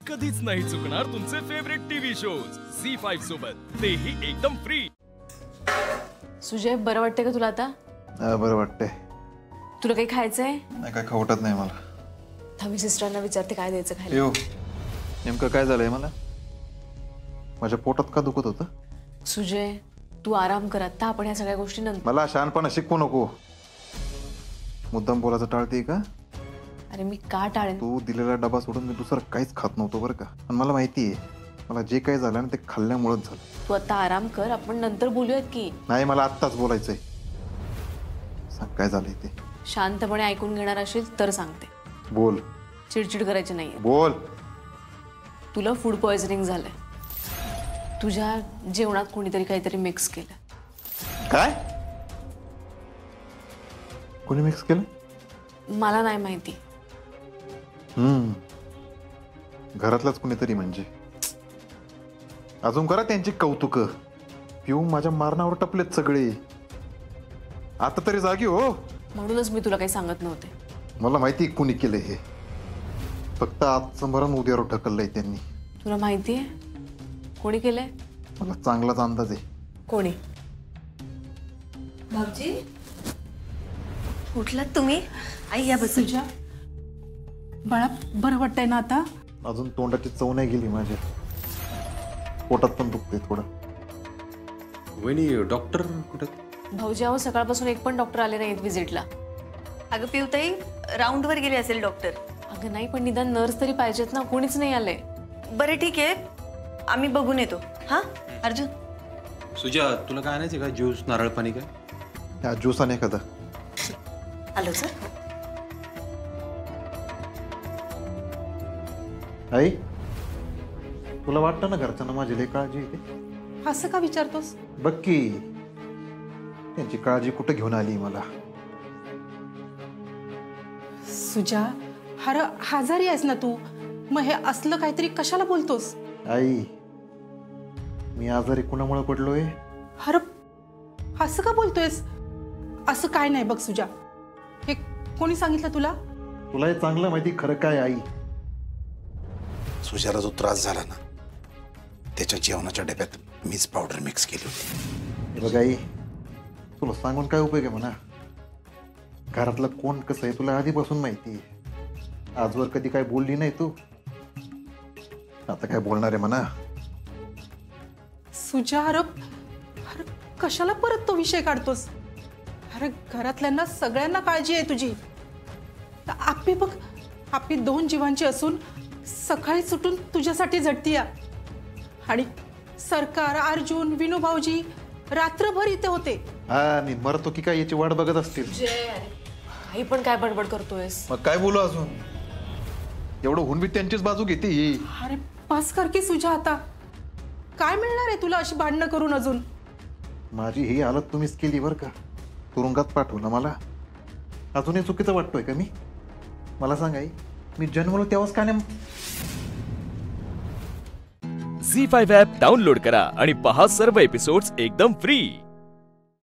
कधीच नाही चुकणार तुमचे फेवरेट टीव्ही शोज झी5 सोबत, तेही एकदम फ्री। सुजय, बरं वाटतंय का तुला आता? बरं वाटतंय। तुला काही खायचंय? नाही, काय खावटत नाही मला। थांबी सिस्टरना विचारते काय द्यायचं खायला। येऊ, नेमकं काय झालंय मला? माझ्या पोटात का दुखत होतं? सुजय, तू आराम कर, आता आपण या सगळ्या गोष्टी नंतर। मला शहाणपणा शिकवू नको। मुद्दाम बोलायचं टाळते का? अरे मी का टाळेन? तू दिलेला डबा सोडून मी दुसरं काहीच खात नव्हतो बरं का। आणि मला माहिती आहे, मला जे काही झालं ना ते खाल्ल्यामुळेच झालं। तू आता आराम कर, आपण नंतर बोलूयात की। नाही, मला आत्ताच बोलायचंय। सांग काय झालंय ते। शांतपणे ऐकून घेणार असेल तर सांगते। बोल। चिडचिड करायची नाहीये। बोल। तुला फूड पॉइझनिंग झालंय। तुझ्या जेवणात कोणीतरी काहीतरी मिक्स केलं। काय? कोणी मिक्स केलं? मला नाही माहिती। घरातलाच कुणीतरी म्हणजे। अजून करा त्यांची कौतुक। पिऊन माझ्या मारणावर टपलेत सगळे। आता तरी जागी हो। म्हणूनच मी तुला काही सांगत नव्हते। मला माहिती कुणी केलंय हे। फक्त आजचं मरण उद्यावर ढकललंय त्यांनी। तुला माहितीये कोणी केलंय? मला चांगलाच अंदाज आहे। कोणी? भाऊजी, उठलात तुम्ही? आई या बस। तुझ्या बाळा बरं वाटतंय ना आता? अजून तोंडाची चव नाही गेली माझ्या। पोटात पण दुखते थोडं। वहिनी, डॉक्टर कुठे? भाऊजी, अहो सकाळपासून एक पण डॉक्टर आले नाहीत विजिटला। अगं पिवताई, राऊंडवर गेले असेल डॉक्टर। अगं नाही, पण निदान नर्स तरी पाहिजेत ना, कोणीच नाही आले। बरं ठीक आहे, आम्ही बघून येतो। हा अर्जुन, सुजा, तुला काय आणायचं का? ज्यूस, नारळ पाणी काय? त्या ज्यूसाने एखादा। आलो सर। आई, तुला वाटतं ना घरच्यांना माझी लई काळजी येते? असं का विचारतोस? बघ की, त्यांची काळजी कुठं घेऊन आली मला। सुजा, अरे आजारी आहेस ना तू, मग हे असलं काहीतरी कशाला बोलतोस? आई, मी आजारी कुणामुळे पडलोय? अरे असं का बोलतोयस? असं काय नाही बघ सुजा, हे कोणी सांगितलं तुला? तुला हे चांगलं माहिती खरं काय आई? सुजाला जो त्रास झाला ना, त्याच्या जेवणाच्या डब्यात मीच पावडर मिक्स केली होती। हे बघ आई, तुला सांगून काय उपयोग आहे म्हणा? घरातलं कोण कसं आहे तुला आधीपासून माहिती आहे। आजवर कधी काय बोलली नाही तू, आता काय बोलणार आहे म्हणा? सुजा, अरे कशाला परत तो विषय काढतोस? अरे घरातल्यांना सगळ्यांना काळजी आहे तुझी। आपली बघ, आपली 2 जीवांची असून सकाळी सुटून तुझ्यासाठी झटतीया। आणि सरकार, अर्जुन, विनू भाऊजी रात्रभर इथे होते। हा, मी मरतो की काय याची वाट बघत असतील। काही पण काय बडबड करतोयस? मग काय बोलू अजून? एवढं हुन बी त्यांचीच बाजू घेते ही। अरे बस कर की सुजा, आता काय मिळणार आहे तुला अशी भांडणं करून अजून? माझी ही हालत तुम्हीच केली बरं का। तुरुंगात पाठवलं मला। अजूनही चुकीचं वाटतोय का मी? मला सांग आई, मी जन्मलो तेव्हाच का नाही? झी5 ॲप डाउनलोड करा आणि पहा सर्व एपिसोड्स एकदम फ्री।